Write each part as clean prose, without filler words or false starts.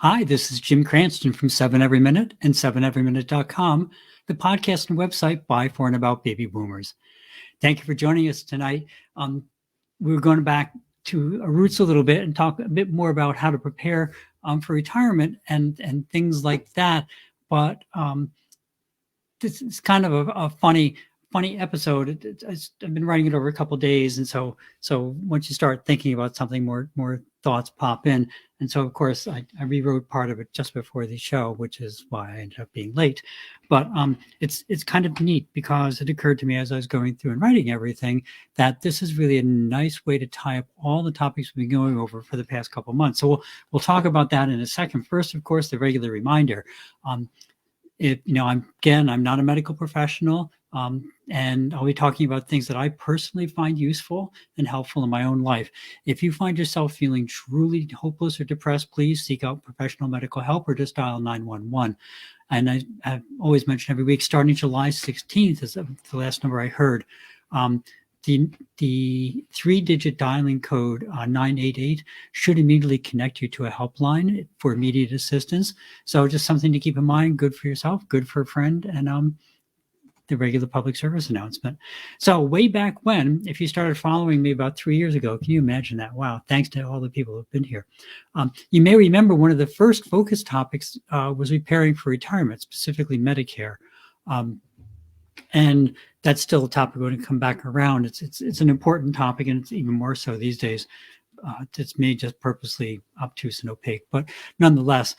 Hi, this is Jim Cranston from 7 Every Minute and 7everyminute.com, the podcast and website by, for, and about baby boomers. Thank you for joining us tonight. We're going back to our roots a little bit and talk a bit more about how to prepare for retirement and things like that. But this is kind of a funny episode. I've been writing it over a couple of days, and so once you start thinking about something, more thoughts pop in. And so, of course, I rewrote part of it just before the show, which is why I ended up being late. But it's kind of neat because it occurred to me as I was going through and writing everything that this is really a nice way to tie up all the topics we've been going over for the past couple of months. So we'll talk about that in a second. First, of course, the regular reminder. I'm not a medical professional, and I'll be talking about things that I personally find useful and helpful in my own life. If you find yourself feeling truly hopeless or depressed, please seek out professional medical help or just dial 911. And I've always mentioned every week, starting July 16th is the last number I heard. The 3-digit dialing code 988 should immediately connect you to a helpline for immediate assistance. So just something to keep in mind, good for yourself, good for a friend, and the regular public service announcement. So way back when, if you started following me about 3 years ago, can you imagine that? Wow, thanks to all the people who've been here. You may remember one of the first focus topics was preparing for retirement, specifically Medicare. And that's still a topic we're going to come back around. It's an important topic, and it's even more so these days. It's made just purposely obtuse and opaque, but nonetheless.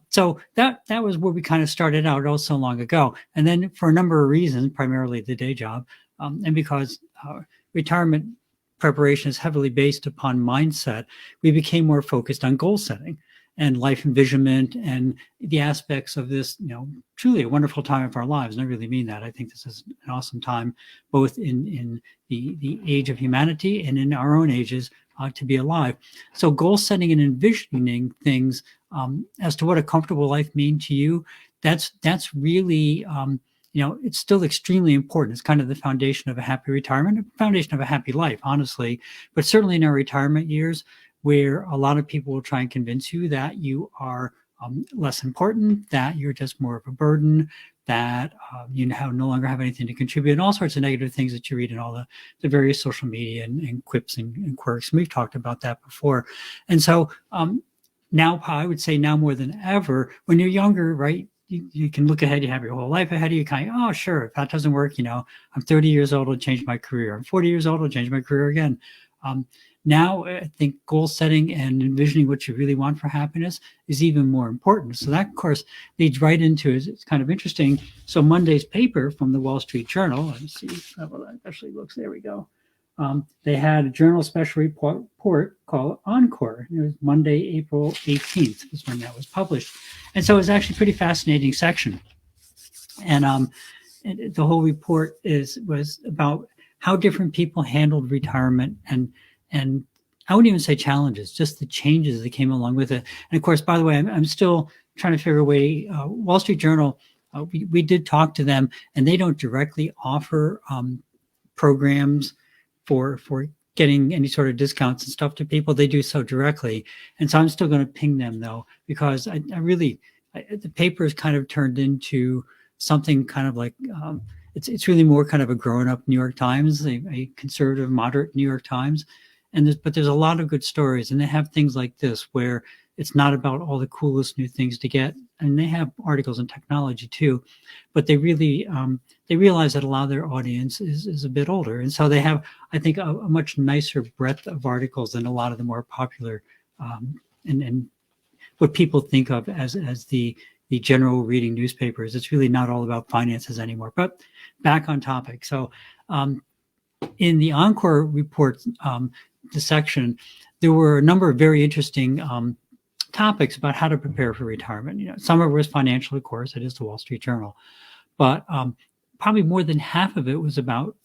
So that was where we kind of started out so long ago. And then for a number of reasons, primarily the day job, and because retirement preparation is heavily based upon mindset, we became more focused on goal setting and life envisionment and the aspects of this, truly a wonderful time of our lives. And I really mean that. I think this is an awesome time, both in the age of humanity and in our own ages to be alive. So goal setting and envisioning things as to what a comfortable life means to you, that's really, it's still extremely important. It's kind of the foundation of a happy retirement, a foundation of a happy life, honestly. But certainly in our retirement years, where a lot of people will try and convince you that you are less important, that you're just more of a burden, that you no longer have anything to contribute, and all sorts of negative things that you read in all the various social media and quips and quirks. And we've talked about that before. And so now, I would say now more than ever, when you're younger, right, you can look ahead, you have your whole life ahead of you, kind of, oh, sure, if that doesn't work, I'm 30 years old, I'll change my career. I'm 40 years old, I'll change my career again. Now, I think goal setting and envisioning what you really want for happiness is even more important. So that, of course, leads right into it's kind of interesting. So Monday's paper from the Wall Street Journal, let's see how that actually looks. There we go. They had a journal special report called Encore. It was Monday, April 18th is when that was published. And so it was actually a pretty fascinating section. And the whole report was about how different people handled retirement and I wouldn't even say challenges, just the changes that came along with it. And of course, by the way, I'm still trying to figure a way. Wall Street Journal, we did talk to them, and they don't directly offer programs for getting any sort of discounts and stuff to people. They do so directly. And so I'm still going to ping them, though, because the paper is kind of turned into something kind of like it's really more kind of a grown-up New York Times, a conservative, moderate New York Times. But there's a lot of good stories, and they have things like this where it's not about all the coolest new things to get, and they have articles on technology too, but they really they realize that a lot of their audience is a bit older, and so they have, I think, a much nicer breadth of articles than a lot of the more popular and what people think of as the general reading newspapers. It's really not all about finances anymore. But back on topic. So in the Encore report, the section, there were a number of very interesting topics about how to prepare for retirement. Some of it was financial, of course, it is the Wall Street Journal, but probably more than half of it was about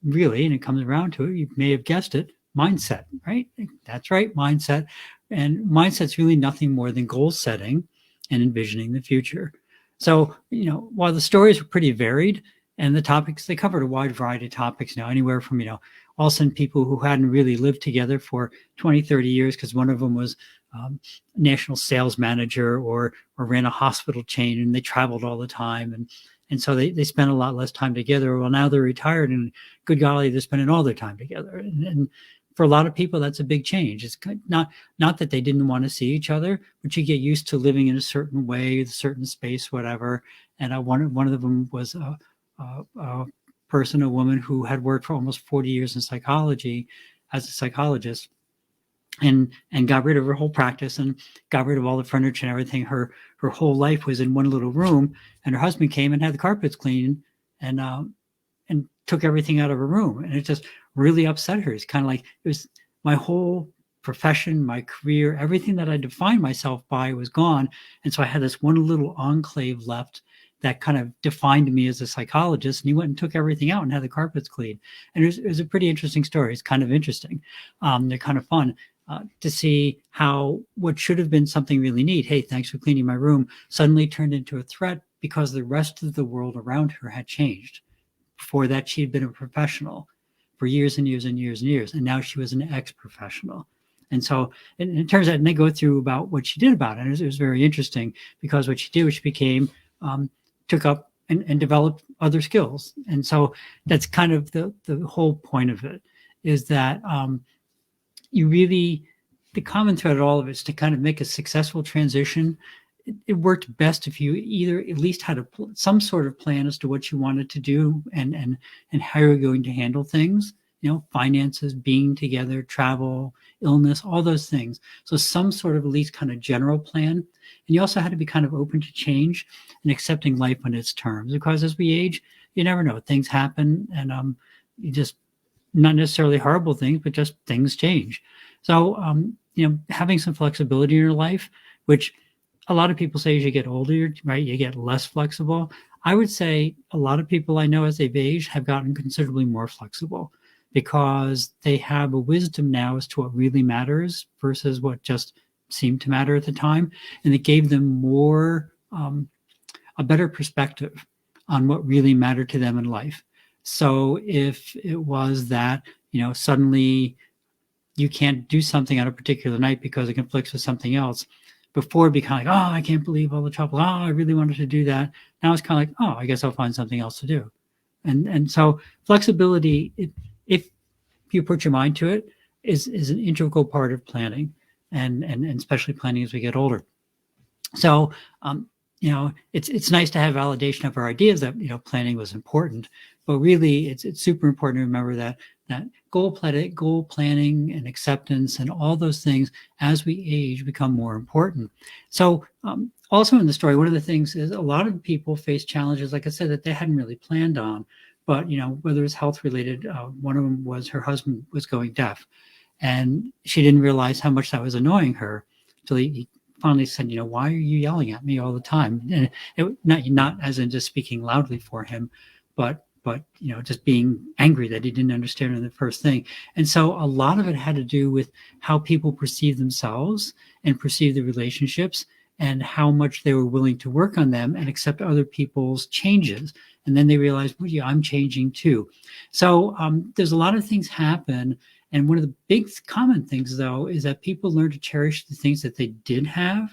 really, and it comes around to it, you may have guessed it, mindset, right? That's right, mindset. And mindset's really nothing more than goal setting and envisioning the future. So, while the stories were pretty varied, and the topics, they covered a wide variety of topics, anywhere from, all of a sudden people who hadn't really lived together for 20, 30 years, because one of them was national sales manager or ran a hospital chain, and they traveled all the time. And so they spent a lot less time together. Well, now they're retired, and good golly, they're spending all their time together. And for a lot of people, that's a big change. It's not that they didn't want to see each other, but you get used to living in a certain way, a certain space, whatever. And one of them was a person, a woman who had worked for almost 40 years in psychology as a psychologist, and got rid of her whole practice and got rid of all the furniture and everything. Her whole life was in one little room, and her husband came and had the carpets cleaned and took everything out of her room. And it just really upset her. It's kind of like, it was my whole profession, my career, everything that I defined myself by was gone. And so I had this one little enclave left that kind of defined me as a psychologist. And he went and took everything out and had the carpets cleaned. And it was a pretty interesting story. It's kind of interesting. They're kind of fun to see how what should have been something really neat, hey, thanks for cleaning my room, suddenly turned into a threat because the rest of the world around her had changed. Before that, she had been a professional for years and years and years and years. And now she was an ex-professional. And so it turns out, and they go through about what she did about it. And it was very interesting, because what she did was she became, took up and developed other skills. And so that's kind of the whole point of it, is that you really, the common thread of all of it is to kind of make a successful transition. It worked best if you either at least had some sort of plan as to what you wanted to do and how you're going to handle things, finances, being together, travel, illness, all those things. So some sort of at least kind of general plan. And you also had to be kind of open to change and accepting life on its terms, because as we age, you never know, things happen, and you just, not necessarily horrible things, but just things change. So, having some flexibility in your life, which a lot of people say as you get older, right, you get less flexible. I would say a lot of people I know as they've aged have gotten considerably more flexible, because they have a wisdom now as to what really matters versus what just seemed to matter at the time. And it gave them more, a better perspective on what really mattered to them in life. So if it was that, suddenly you can't do something on a particular night because it conflicts with something else, before it'd be kind of like, oh, I can't believe all the trouble. Oh, I really wanted to do that. Now it's kind of like, oh, I guess I'll find something else to do. And so flexibility, if you put your mind to it, is an integral part of planning, and especially planning as we get older. So, it's nice to have validation of our ideas that, planning was important, but really it's super important to remember that goal planning and acceptance and all those things as we age become more important. So also in the story, one of the things is a lot of people face challenges, like I said, that they hadn't really planned on, but whether it's health related, one of them was her husband was going deaf, and she didn't realize how much that was annoying her until he finally said, why are you yelling at me all the time? And not as in just speaking loudly for him, but just being angry that he didn't understand in the first thing. And so a lot of it had to do with how people perceive themselves and perceive the relationships, and how much they were willing to work on them and accept other people's changes. And then they realized, well, yeah, I'm changing too. So there's a lot of things happen. And one of the big common things, though, is that people learn to cherish the things that they did have,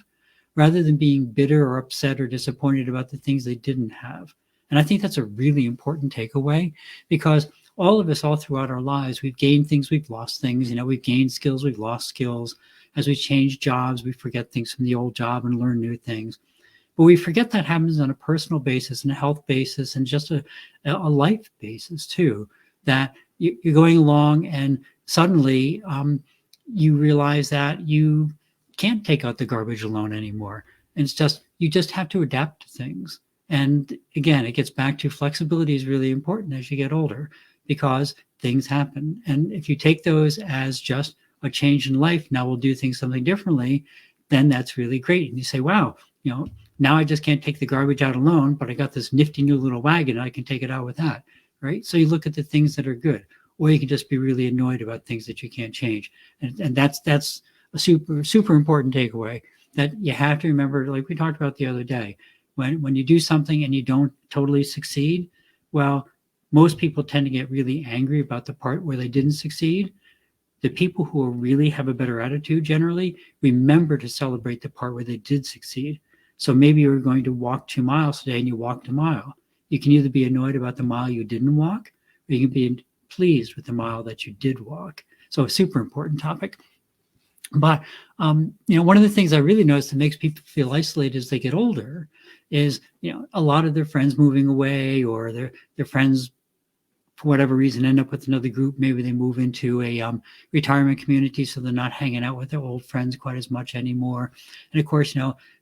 rather than being bitter or upset or disappointed about the things they didn't have. And I think that's a really important takeaway, because all of us, all throughout our lives, we've gained things, we've lost things. We've gained skills, we've lost skills. As we change jobs, we forget things from the old job and learn new things. But we forget that happens on a personal basis and a health basis and just a life basis too, that you're going along and suddenly you realize that you can't take out the garbage alone anymore. And it's just, you just have to adapt to things. And again, it gets back to flexibility is really important as you get older, because things happen. And if you take those as just a change in life, now we'll do things something differently, then that's really great. And you say, wow, now I just can't take the garbage out alone, but I got this nifty new little wagon and I can take it out with that, right? So you look at the things that are good, or you can just be really annoyed about things that you can't change. And that's a super important takeaway that you have to remember, like we talked about the other day. When you do something and you don't totally succeed, well, most people tend to get really angry about the part where they didn't succeed. The people who really have a better attitude generally remember to celebrate the part where they did succeed. So maybe you're going to walk 2 miles today and you walked a mile. You can either be annoyed about the mile you didn't walk, or you can be pleased with the mile that you did walk. So a super important topic. But one of the things I really noticed that makes people feel isolated as they get older is, a lot of their friends moving away, or their friends, for whatever reason, end up with another group. Maybe they move into a retirement community, so they're not hanging out with their old friends quite as much anymore. And of course,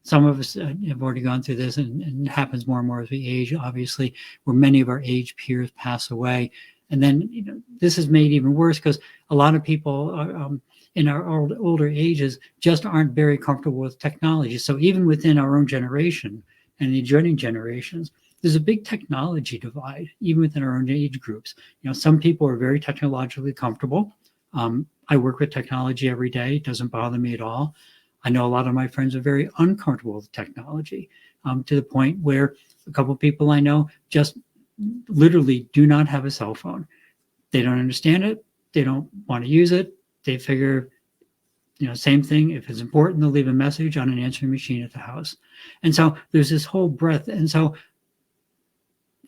some of us have already gone through this, and it happens more and more as we age, obviously, where many of our age peers pass away. And then, this is made even worse because a lot of people are, in our older ages just aren't very comfortable with technology. So even within our own generation and the adjoining generations, there's a big technology divide, even within our own age groups. Some people are very technologically comfortable. I work with technology every day. It doesn't bother me at all. I know a lot of my friends are very uncomfortable with technology, to the point where a couple of people I know just literally do not have a cell phone. They don't understand it. They don't want to use it. They figure, same thing. If it's important, they'll leave a message on an answering machine at the house. And so there's this whole breadth. And so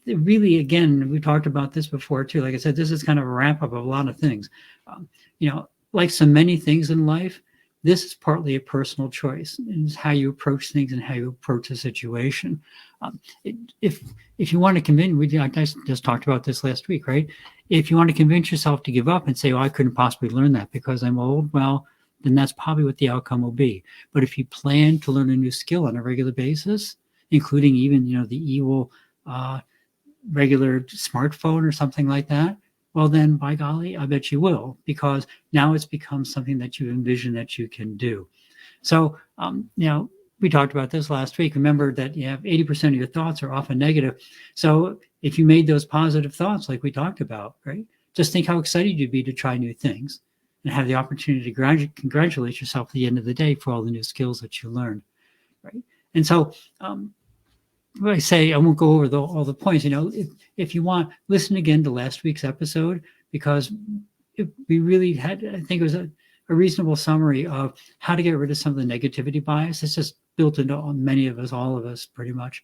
really, again, we talked about this before too. Like I said, this is kind of a wrap up of a lot of things. Like so many things in life, this is partly a personal choice. It's how you approach things and how you approach a situation. If you want to convince, I just talked about this last week, right? If you want to convince yourself to give up and say, "Oh, I couldn't possibly learn that because I'm old," well, then that's probably what the outcome will be. But if you plan to learn a new skill on a regular basis, including even the evil regular smartphone or something like that, well, then by golly, I bet you will, because now it's become something that you envision that you can do. So, we talked about this last week. Remember that you have 80% of your thoughts are often negative. So if you made those positive thoughts, like we talked about, right, just think how excited you'd be to try new things and have the opportunity to congratulate yourself at the end of the day for all the new skills that you learned, right? And so, I say, I won't go over all the points. If you want, listen again to last week's episode, because we really had, I think it was a reasonable summary of how to get rid of some of the negativity bias. It's just built into many of us, all of us, pretty much,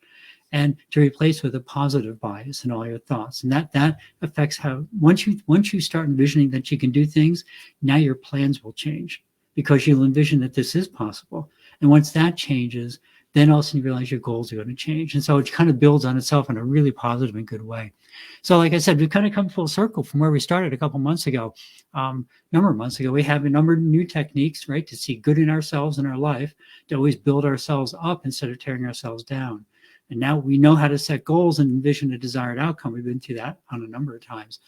and to replace with a positive bias in all your thoughts. And that affects how, once you start envisioning that you can do things, now your plans will change, because you'll envision that this is possible. And once that changes, then all of a sudden you realize your goals are going to change. And so it kind of builds on itself in a really positive and good way. So like I said, we've kind of come full circle from where we started a couple months ago. Number of months ago, we have a number of new techniques, right, to see good in ourselves and our life, to always build ourselves up instead of tearing ourselves down. And now we know how to set goals and envision a desired outcome. We've been through that on a number of times.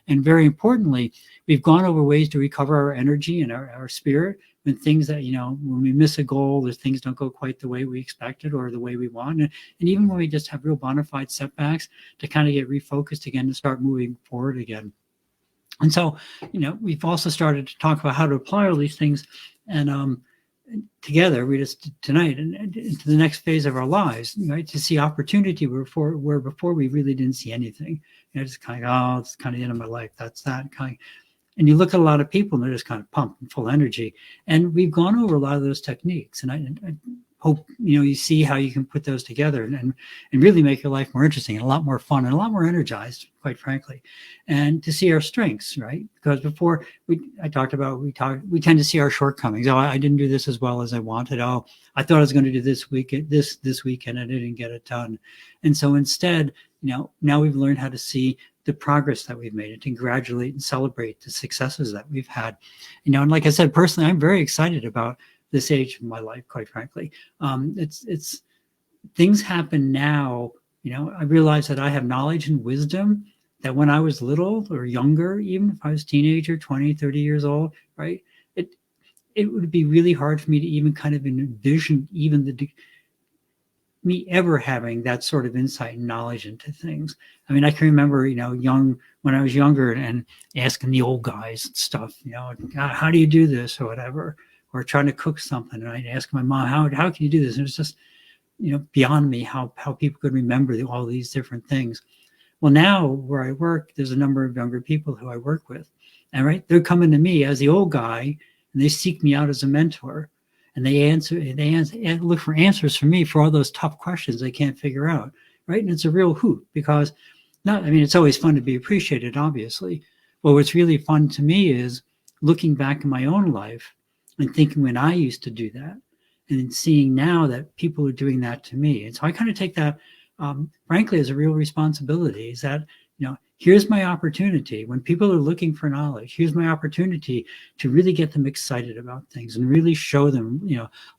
And very importantly, we've gone over ways to recover our energy and our spirit when things that, when we miss a goal, or things don't go quite the way we expected or the way we want. And even when we just have real bona fide setbacks, to kind of get refocused again, to start moving forward again. And so, we've also started to talk about how to apply all these things. And together, we just tonight and into the next phase of our lives, right, to see opportunity where before we really didn't see anything. Just kind of, oh, it's kind of the end of my life. That's that kind of. And you look at a lot of people and they're just kind of pumped and full energy. And we've gone over a lot of those techniques. And I hope, you see how you can put those together and really make your life more interesting and a lot more fun and a lot more energized, quite frankly. And to see our strengths, right? Because before we tend to see our shortcomings. Oh, I didn't do this as well as I wanted. Oh, I thought I was going to do this weekend and I didn't get it done. And so instead, now we've learned how to see the progress that we've made and to congratulate and celebrate the successes that we've had. And like I said, personally, I'm very excited about this age of my life, quite frankly. It's things happen now. I realize that I have knowledge and wisdom that when I was little or younger, even if I was a teenager, 20, 30 years old, right? It would be really hard for me to even kind of envision even me ever having that sort of insight and knowledge into things. I mean, I can remember, when I was younger and asking the old guys stuff, how do you do this or whatever, or trying to cook something. And I'd ask my mom, how can you do this? And it was just, beyond me how people could remember all these different things. Well, now where I work, there's a number of younger people who I work with, and right, they're coming to me as the old guy, and they seek me out as a mentor, and they look for answers from me for all those tough questions they can't figure out, right? And it's a real hoot because it's always fun to be appreciated, obviously. But what's really fun to me is looking back in my own life and thinking when I used to do that, and then seeing now that people are doing that to me. And so I kind of take that, frankly, as a real responsibility, is that, here's my opportunity. When people are looking for knowledge, here's my opportunity to really get them excited about things and really show them,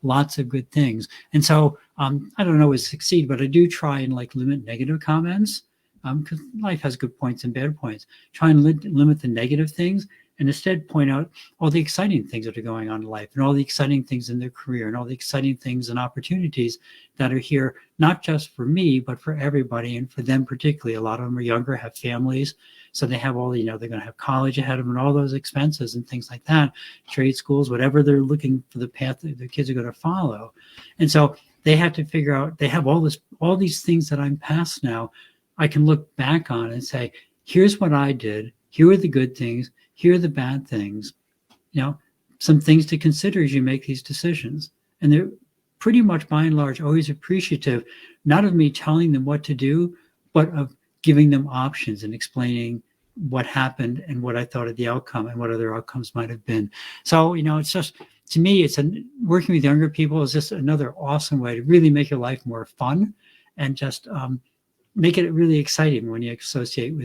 lots of good things. And so I don't always succeed, but I do try and limit negative comments, because life has good points and bad points. Try and limit the negative things and instead point out all the exciting things that are going on in life and all the exciting things in their career and all the exciting things and opportunities that are here, not just for me, but for everybody and for them particularly. A lot of them are younger, have families, so they have all, they're going to have college ahead of them and all those expenses and things like that, trade schools, whatever they're looking for the path that their kids are going to follow. And so they have to figure out, they have all these things that I'm past now, I can look back on and say, here's what I did. Here are the good things. Here are the bad things. Some things to consider as you make these decisions. And they're pretty much, by and large, always appreciative, not of me telling them what to do, but of giving them options and explaining what happened and what I thought of the outcome and what other outcomes might have been. So, it's just, to me, working with younger people is just another awesome way to really make your life more fun and just make it really exciting when you associate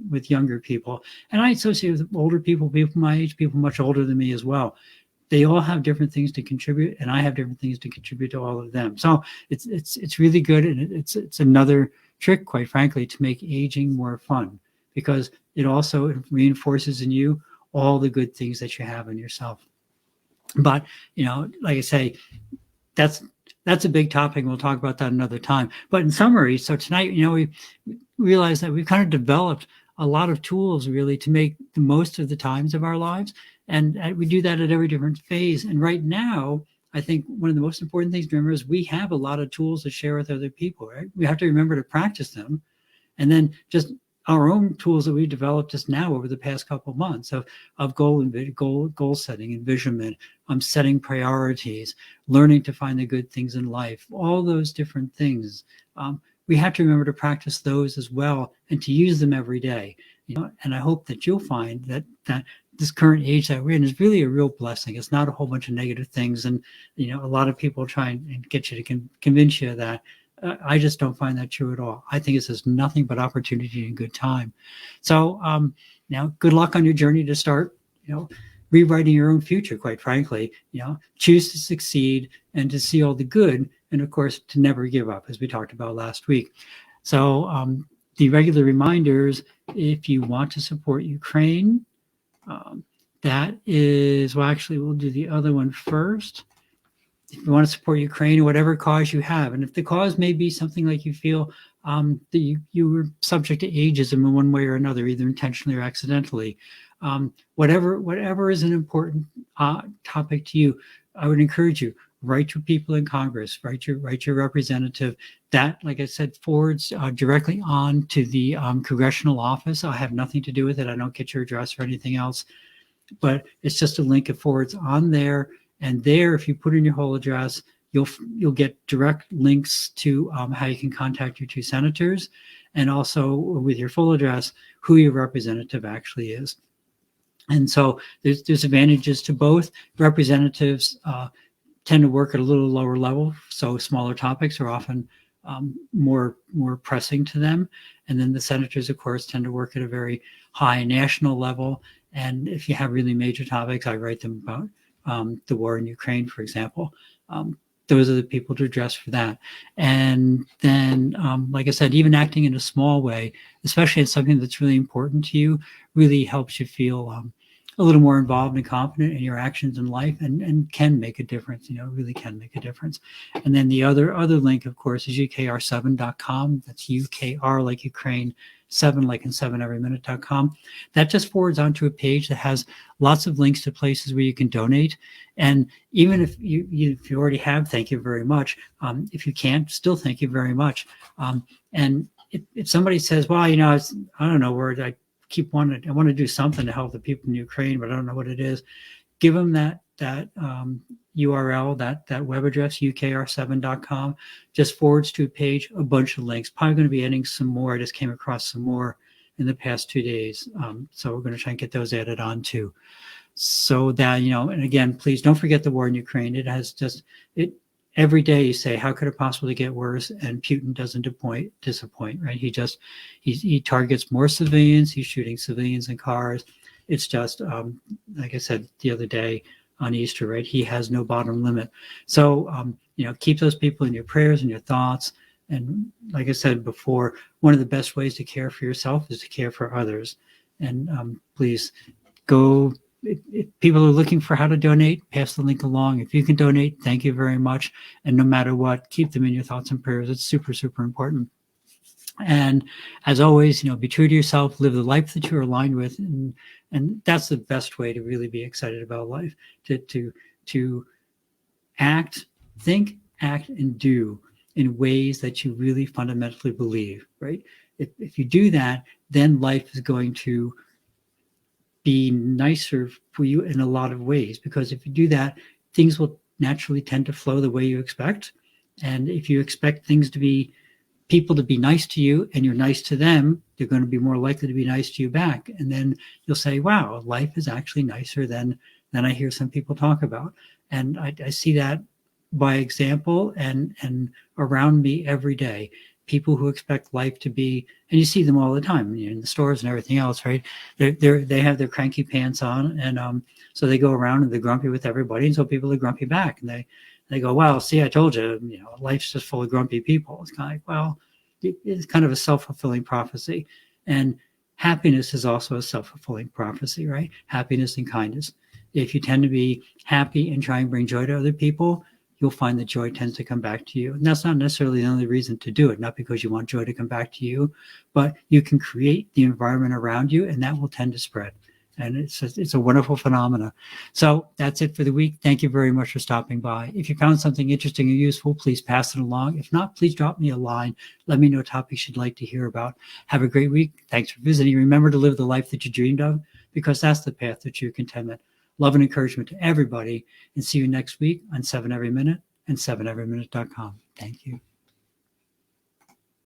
with younger people. And I associate with older people my age, people much older than me as well. They all have different things to contribute, and I have different things to contribute to all of them. So it's really good, and it's another trick, quite frankly, to make aging more fun, because it also reinforces in you all the good things that you have in yourself. But like I say, that's a big topic. We'll talk about that another time. But in summary, so tonight, we realized that we've kind of developed a lot of tools really to make the most of the times of our lives. And we do that at every different phase. And right now, I think one of the most important things to remember is we have a lot of tools to share with other people, right? We have to remember to practice them. And then just our own tools that we developed just now over the past couple of months of goal setting, envisionment, setting priorities, learning to find the good things in life, all those different things. We have to remember to practice those as well and to use them every day. And I hope that you'll find that this current age that we're in is really a real blessing. It's not a whole bunch of negative things. And, a lot of people try and get you to convince you that. I just don't find that true at all. I think it says nothing but opportunity and good time. So now, good luck on your journey to start, rewriting your own future, quite frankly. Choose to succeed and to see all the good, and of course, to never give up, as we talked about last week. So the regular reminders, if you want to support Ukraine, that is, well, actually, we'll do the other one first. If you want to support Ukraine or whatever cause you have, and if the cause may be something like you feel that you were subject to ageism in one way or another, either intentionally or accidentally, whatever is an important topic to you, I would encourage you, write your people in Congress, write your representative. That, like I said, forwards directly on to the congressional office. I have nothing to do with it. I don't get your address or anything else, but it's just a link. It forwards on there. And there, if you put in your whole address, you'll get direct links to how you can contact your two senators, and also with your full address, who your representative actually is. And so there's advantages to both. Representatives tend to work at a little lower level, so smaller topics are often more pressing to them. And then the senators, of course, tend to work at a very high national level. And if you have really major topics, I write them about the war in Ukraine, for example. Those are the people to address for that. And then, like I said, even acting in a small way, especially in something that's really important to you, really helps you feel a little more involved and confident in your actions in life, and can make a difference, really can make a difference. And then the other link, of course, is ukr7.com. That's UKR like Ukraine, 7 like in 7everyminute.com. That just forwards onto a page that has lots of links to places where you can donate. And even if you already have, thank you very much. If you can't, still thank you very much. And if somebody says, well, I don't know where I want to do something to help the people in Ukraine, but I don't know what it is. Give them that URL, that web address, ukr7.com, just forwards to a page, a bunch of links. Probably going to be adding some more. I just came across some more in the past 2 days. So we're going to try and get those added on too. So that, and again, please don't forget the war in Ukraine. It has every day you say, how could it possibly get worse? And Putin doesn't disappoint, right? He targets more civilians. He's shooting civilians in cars. It's just, like I said the other day on Easter, right? He has no bottom limit. So, keep those people in your prayers and your thoughts. And like I said before, one of the best ways to care for yourself is to care for others. And please go. If people are looking for how to donate, pass the link along. If you can donate, thank you very much. And no matter what, keep them in your thoughts and prayers. It's super, super important. And as always, be true to yourself, live the life that you're aligned with. And that's the best way to really be excited about life, to act, think, act, and do in ways that you really fundamentally believe, right? If you do that, then life is going to be nicer for you in a lot of ways, because if you do that, things will naturally tend to flow the way you expect. And if you expect people to be nice to you and you're nice to them, they're going to be more likely to be nice to you back. And then you'll say, wow, life is actually nicer than I hear some people talk about. And I see that by example and around me every day. People who expect life to be, and you see them all the time in the stores and everything else, right? They have their cranky pants on, and so they go around and they're grumpy with everybody, and so people are grumpy back, and they go, well, see, I told you, life's just full of grumpy people. It's kind of like, well, it's kind of a self-fulfilling prophecy, and happiness is also a self-fulfilling prophecy, right? Happiness and kindness. If you tend to be happy and try and bring joy to other people, you'll find that joy tends to come back to you. And that's not necessarily the only reason to do it, not because you want joy to come back to you, but you can create the environment around you, and that will tend to spread. And it's a wonderful phenomena. So that's it for the week. Thank you very much for stopping by. If you found something interesting or useful, please pass it along. If not, please drop me a line. Let me know topics you'd like to hear about. Have a great week. Thanks for visiting. Remember to live the life that you dreamed of, because that's the path to true contentment. Love and encouragement to everybody, and see you next week on 7 Every Minute and 7everyminute.com. Thank you.